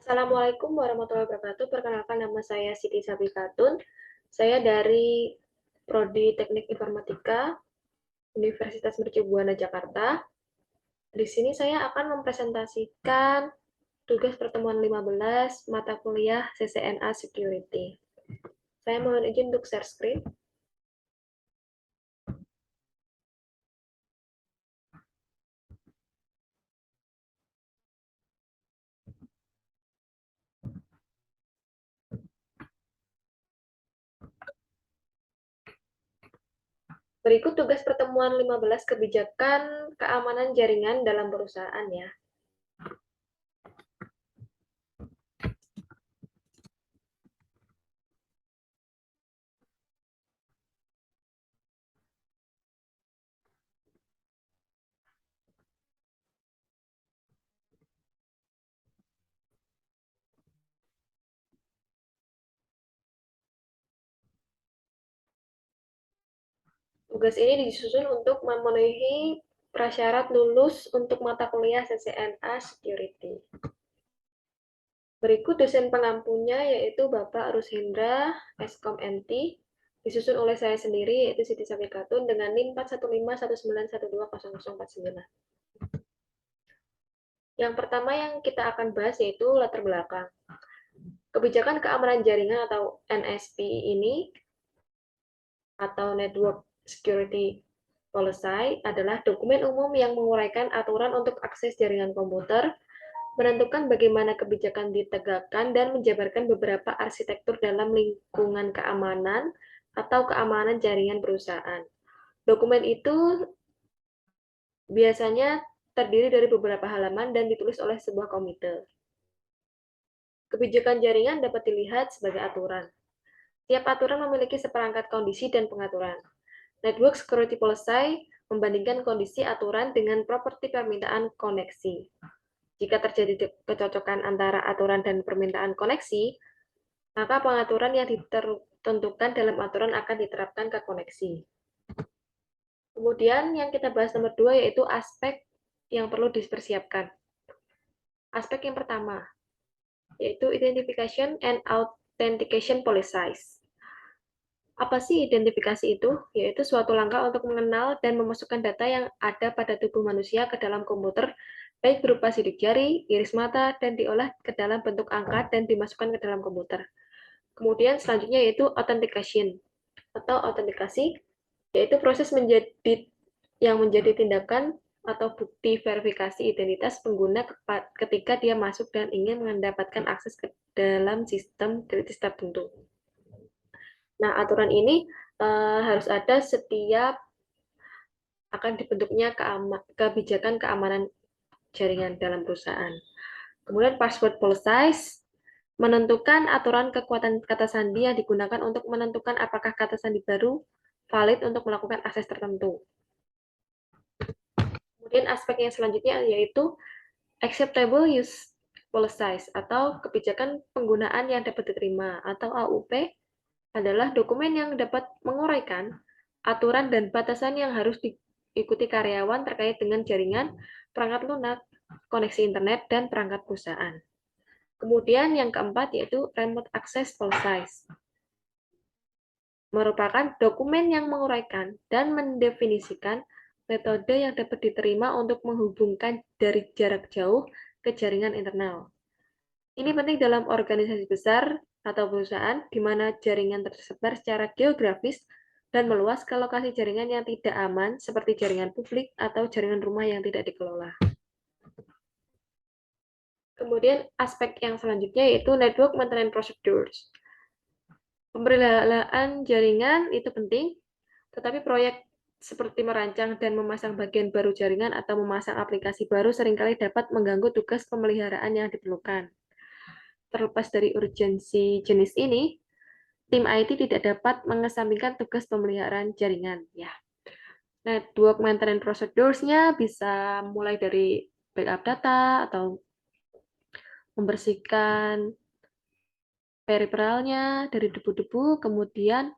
Assalamualaikum warahmatullahi wabarakatuh. Perkenalkan, nama saya Siti Sabikatun. Saya dari Prodi Teknik Informatika Universitas Mercubuana Jakarta. Di sini saya akan mempresentasikan tugas pertemuan 15 mata kuliah CCNA Security. Saya mohon izin untuk share screen. Berikut tugas pertemuan 15 kebijakan keamanan jaringan dalam perusahaan ya. Tugas ini disusun untuk memenuhi prasyarat lulus untuk mata kuliah CCNA Security. Berikut dosen pengampunya yaitu Bapak Rushendra, Eskom MT, disusun oleh saya sendiri yaitu Siti Sabikatun dengan NIM 41519120049. Yang pertama yang kita akan bahas yaitu latar belakang. Kebijakan keamanan jaringan atau NSP ini atau Network Security Policy adalah dokumen umum yang menguraikan aturan untuk akses jaringan komputer, menentukan bagaimana kebijakan ditegakkan, dan menjabarkan beberapa arsitektur dalam lingkungan keamanan atau keamanan jaringan perusahaan. Dokumen itu biasanya terdiri dari beberapa halaman dan ditulis oleh sebuah komite. Kebijakan jaringan dapat dilihat sebagai aturan. Tiap aturan memiliki seperangkat kondisi dan pengaturan. Network Security Policy membandingkan kondisi aturan dengan properti permintaan koneksi. Jika terjadi kecocokan antara aturan dan permintaan koneksi, maka pengaturan yang ditentukan dalam aturan akan diterapkan ke koneksi. Kemudian yang kita bahas nomor 2 yaitu aspek yang perlu dipersiapkan. Aspek yang pertama yaitu Identification and Authentication Policies. Apa sih identifikasi itu? Yaitu suatu langkah untuk mengenal dan memasukkan data yang ada pada tubuh manusia ke dalam komputer, baik berupa sidik jari, iris mata, dan diolah ke dalam bentuk angka dan dimasukkan ke dalam komputer. Kemudian selanjutnya yaitu authentication atau autentikasi, yaitu proses yang menjadi tindakan atau bukti verifikasi identitas pengguna ketika dia masuk dan ingin mendapatkan akses ke dalam sistem kritis tertentu. Nah, aturan ini harus ada setiap akan dibentuknya kebijakan keamanan jaringan dalam perusahaan. Kemudian password policies menentukan aturan kekuatan kata sandi yang digunakan untuk menentukan apakah kata sandi baru valid untuk melakukan akses tertentu. Kemudian aspek yang selanjutnya yaitu acceptable use policies atau kebijakan penggunaan yang dapat diterima atau AUP adalah dokumen yang dapat menguraikan aturan dan batasan yang harus diikuti karyawan terkait dengan jaringan, perangkat lunak, koneksi internet, dan perangkat perusahaan. Kemudian yang keempat yaitu remote access policies. Merupakan dokumen yang menguraikan dan mendefinisikan metode yang dapat diterima untuk menghubungkan dari jarak jauh ke jaringan internal. Ini penting dalam organisasi besar atau perusahaan di mana jaringan tersebar secara geografis dan meluas ke lokasi jaringan yang tidak aman seperti jaringan publik atau jaringan rumah yang tidak dikelola. Kemudian aspek yang selanjutnya yaitu network maintenance procedures. Pemeliharaan jaringan itu penting, tetapi proyek seperti merancang dan memasang bagian baru jaringan atau memasang aplikasi baru seringkali dapat mengganggu tugas pemeliharaan yang diperlukan. Terlepas dari urgensi jenis ini, tim IT tidak dapat mengesampingkan tugas pemeliharaan jaringan. Ya. Network maintenance procedures-nya bisa mulai dari backup data atau membersihkan periferalnya dari debu-debu, kemudian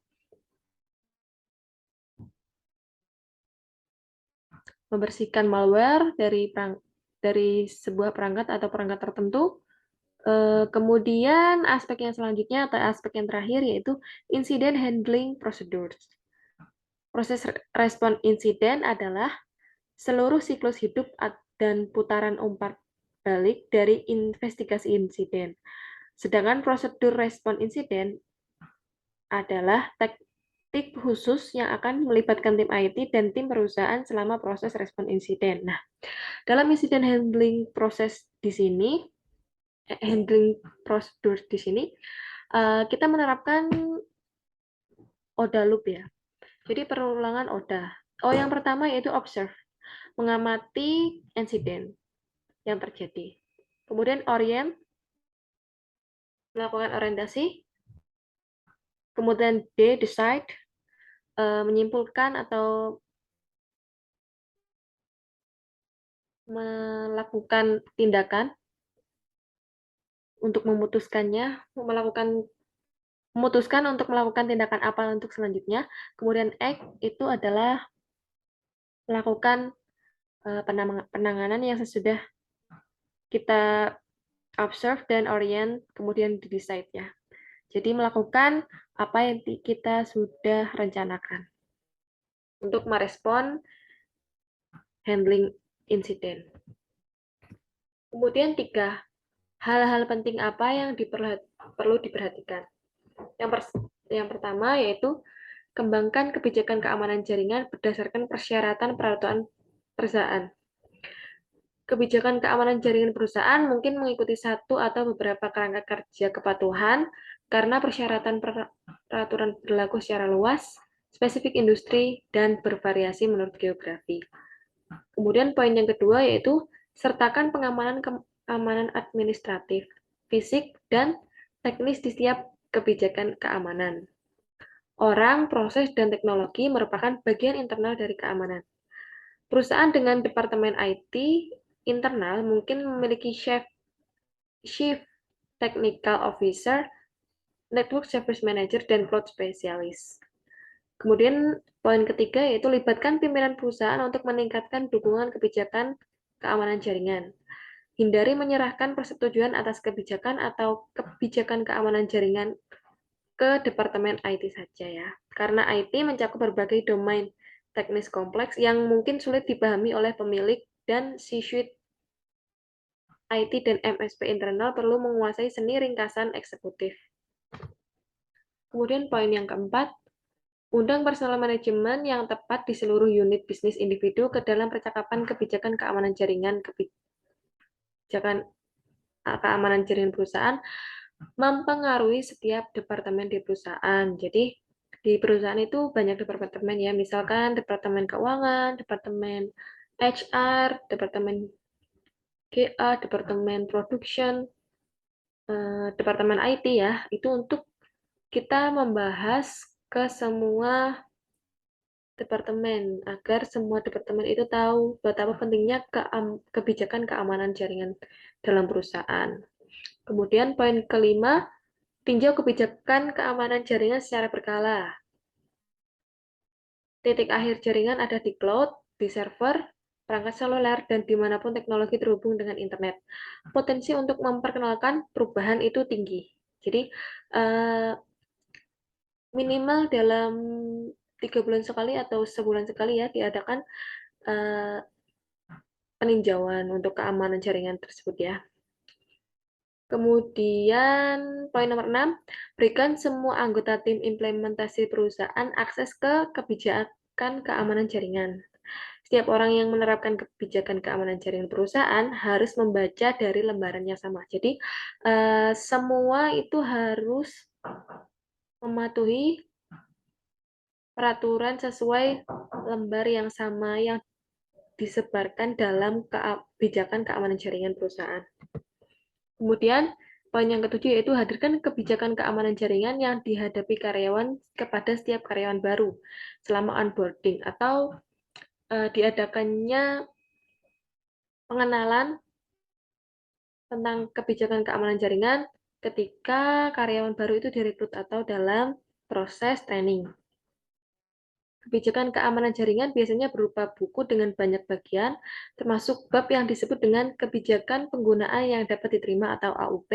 membersihkan malware dari sebuah perangkat atau perangkat tertentu, Kemudian aspek yang selanjutnya atau aspek yang terakhir yaitu incident handling procedures. Proses respon insiden adalah seluruh siklus hidup dan putaran umpat balik dari investigasi insiden. Sedangkan prosedur respon insiden adalah teknik khusus yang akan melibatkan tim IT dan tim perusahaan selama proses respon insiden. Nah, dalam insiden handling proses di sini, handling prosedur di sini, kita menerapkan ODA loop ya. Jadi perulangan ODA. Yang pertama yaitu observe, mengamati insiden yang terjadi. Kemudian orient, melakukan orientasi. Kemudian decide, menyimpulkan atau melakukan tindakan untuk memutuskan untuk melakukan tindakan apa untuk selanjutnya. Kemudian act itu adalah melakukan penanganan yang sesudah kita observe dan orient, kemudian decide ya. Jadi melakukan apa yang kita sudah rencanakan untuk merespon handling insiden. Kemudian 3, hal-hal penting apa yang perlu diperhatikan. Yang pertama yaitu kembangkan kebijakan keamanan jaringan berdasarkan persyaratan peraturan perusahaan. Kebijakan keamanan jaringan perusahaan mungkin mengikuti satu atau beberapa kerangka kerja kepatuhan karena persyaratan peraturan berlaku secara luas, spesifik industri, dan bervariasi menurut geografi. Kemudian poin yang kedua yaitu sertakan keamanan administratif, fisik, dan teknis di setiap kebijakan keamanan. Orang, proses, dan teknologi merupakan bagian internal dari keamanan. Perusahaan dengan departemen IT internal mungkin memiliki Chief Technical Officer, Network Service Manager, dan Cloud Specialist. Kemudian poin ketiga yaitu libatkan pimpinan perusahaan untuk meningkatkan dukungan kebijakan keamanan jaringan. Hindari menyerahkan persetujuan atas kebijakan atau kebijakan keamanan jaringan ke Departemen IT saja ya. Karena IT mencakup berbagai domain teknis kompleks yang mungkin sulit dipahami oleh pemilik dan C-suite IT dan MSP internal perlu menguasai seni ringkasan eksekutif. Kemudian poin yang keempat, undang personal manajemen yang tepat di seluruh unit bisnis individu ke dalam percakapan kebijakan keamanan jaringan perusahaan mempengaruhi setiap departemen di perusahaan. Jadi di perusahaan itu banyak departemen ya, misalkan departemen keuangan, departemen HR, departemen GA, departemen production, departemen IT ya. Itu untuk kita membahas ke semua departemen agar semua departemen itu tahu betapa pentingnya kebijakan keamanan jaringan dalam perusahaan. Kemudian poin kelima, tinjau kebijakan keamanan jaringan secara berkala. Titik akhir jaringan ada di cloud, di server, perangkat seluler, dan dimanapun teknologi terhubung dengan internet. Potensi untuk memperkenalkan perubahan itu tinggi. Jadi, minimal dalam 3 bulan sekali atau sebulan sekali ya diadakan peninjauan untuk keamanan jaringan tersebut ya. Kemudian poin nomor 6, berikan semua anggota tim implementasi perusahaan akses ke kebijakan keamanan jaringan. Setiap orang yang menerapkan kebijakan keamanan jaringan perusahaan harus membaca dari lembaran yang sama. Jadi semua itu harus mematuhi peraturan sesuai lembar yang sama yang disebarkan dalam kebijakan keamanan jaringan perusahaan. Kemudian, poin yang ketujuh yaitu hadirkan kebijakan keamanan jaringan yang dihadapi karyawan kepada setiap karyawan baru selama onboarding atau diadakannya pengenalan tentang kebijakan keamanan jaringan ketika karyawan baru itu direkrut atau dalam proses training. Kebijakan keamanan jaringan biasanya berupa buku dengan banyak bagian, termasuk bab yang disebut dengan kebijakan penggunaan yang dapat diterima atau AUP,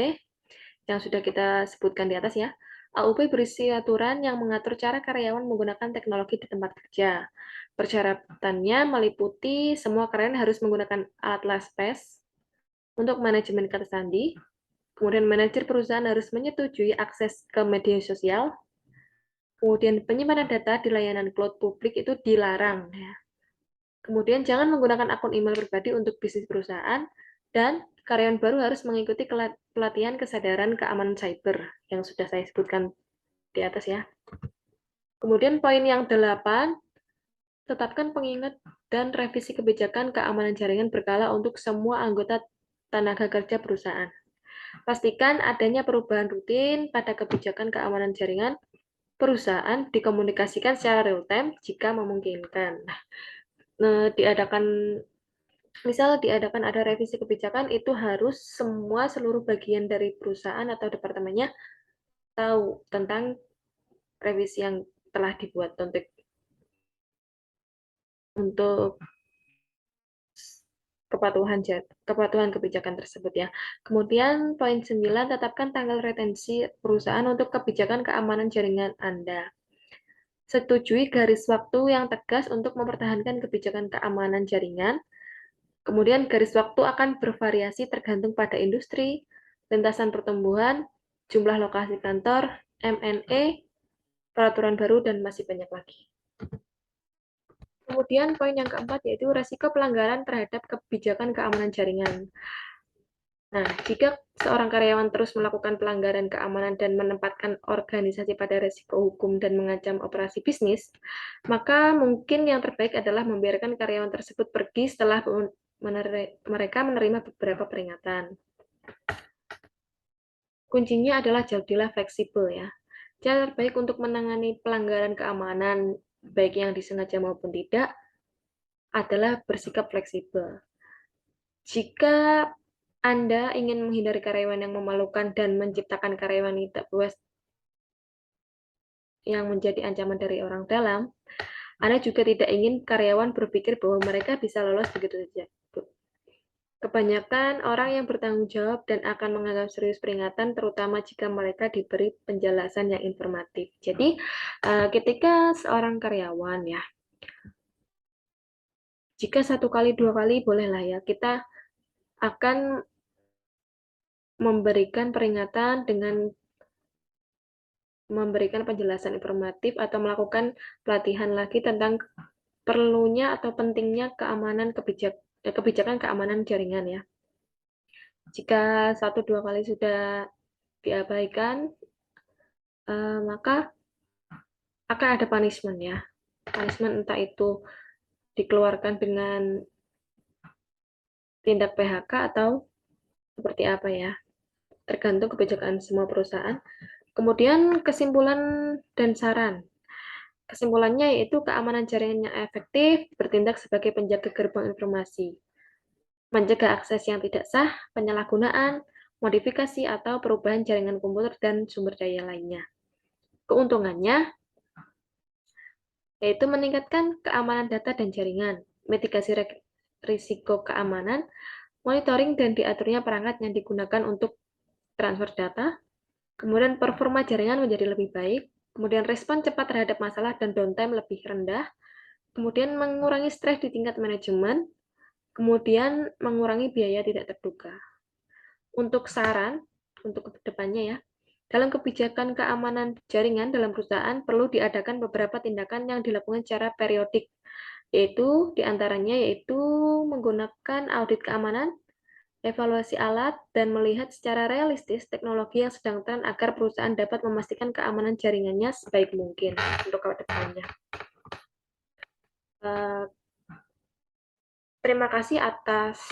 yang sudah kita sebutkan di atas ya. AUP berisi aturan yang mengatur cara karyawan menggunakan teknologi di tempat kerja. Persyaratannya meliputi semua karyawan harus menggunakan alat LastPass untuk manajemen kata sandi. Kemudian manajer perusahaan harus menyetujui akses ke media sosial. Kemudian penyimpanan data di layanan cloud publik itu dilarang. Ya. Kemudian jangan menggunakan akun email pribadi untuk bisnis perusahaan. Dan karyawan baru harus mengikuti pelatihan kesadaran keamanan cyber yang sudah saya sebutkan di atas ya. Kemudian poin yang 8, tetapkan pengingat dan revisi kebijakan keamanan jaringan berkala untuk semua anggota tenaga kerja perusahaan. Pastikan adanya perubahan rutin pada kebijakan keamanan jaringan perusahaan dikomunikasikan secara real-time jika memungkinkan. Diadakan ada revisi kebijakan, itu harus seluruh bagian dari perusahaan atau departemennya tahu tentang revisi yang telah dibuat untuk kepatuhan kebijakan tersebut ya. Kemudian poin 9, tetapkan tanggal retensi perusahaan untuk kebijakan keamanan jaringan Anda. Setujui garis waktu yang tegas untuk mempertahankan kebijakan keamanan jaringan. Kemudian garis waktu akan bervariasi tergantung pada industri, lintasan pertumbuhan, jumlah lokasi kantor, M&A, peraturan baru, dan masih banyak lagi. Kemudian poin yang keempat yaitu resiko pelanggaran terhadap kebijakan keamanan jaringan. Nah, jika seorang karyawan terus melakukan pelanggaran keamanan dan menempatkan organisasi pada resiko hukum dan mengancam operasi bisnis, maka mungkin yang terbaik adalah membiarkan karyawan tersebut pergi setelah mereka menerima beberapa peringatan. Kuncinya adalah jadilah fleksibel ya. Cara terbaik untuk menangani pelanggaran keamanan, baik yang disengaja maupun tidak, adalah bersikap fleksibel. Jika Anda ingin menghindari karyawan yang memalukan dan menciptakan karyawan yang tidak puas yang menjadi ancaman dari orang dalam, Anda juga tidak ingin karyawan berpikir bahwa mereka bisa lolos begitu saja. Kebanyakan orang yang bertanggung jawab dan akan menganggap serius peringatan, terutama jika mereka diberi penjelasan yang informatif. Jadi, ketika seorang karyawan ya, jika 1 kali 2 kali bolehlah ya, kita akan memberikan peringatan dengan memberikan penjelasan informatif atau melakukan pelatihan lagi tentang perlunya atau pentingnya kebijakan keamanan jaringan ya. Jika 1-2 kali sudah diabaikan, maka akan ada punishment ya. Punishment entah itu dikeluarkan dengan tindak PHK atau seperti apa ya. Tergantung kebijakan semua perusahaan. Kemudian kesimpulan dan saran. Kesimpulannya yaitu keamanan jaringan yang efektif bertindak sebagai penjaga gerbang informasi, mencegah akses yang tidak sah, penyalahgunaan, modifikasi atau perubahan jaringan komputer dan sumber daya lainnya. Keuntungannya yaitu meningkatkan keamanan data dan jaringan, mitigasi risiko keamanan, monitoring dan diaturnya perangkat yang digunakan untuk transfer data, kemudian performa jaringan menjadi lebih baik, kemudian respon cepat terhadap masalah dan downtime lebih rendah, kemudian mengurangi stres di tingkat manajemen, kemudian mengurangi biaya tidak terduga. Untuk saran, untuk kedepannya ya, dalam kebijakan keamanan jaringan dalam perusahaan perlu diadakan beberapa tindakan yang dilakukan secara periodik, yaitu diantaranya yaitu menggunakan audit keamanan, evaluasi alat, dan melihat secara realistis teknologi yang sedang tren agar perusahaan dapat memastikan keamanan jaringannya sebaik mungkin untuk kedepannya. Terima kasih atas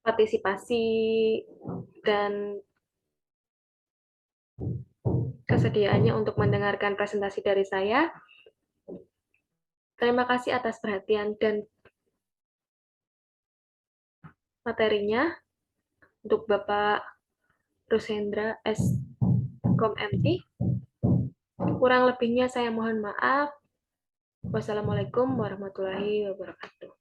partisipasi dan kesediaannya untuk mendengarkan presentasi dari saya. Terima kasih atas perhatian dan materinya untuk Bapak Rushendra S. Kom MT. Kurang lebihnya saya mohon maaf. Wassalamualaikum warahmatullahi wabarakatuh.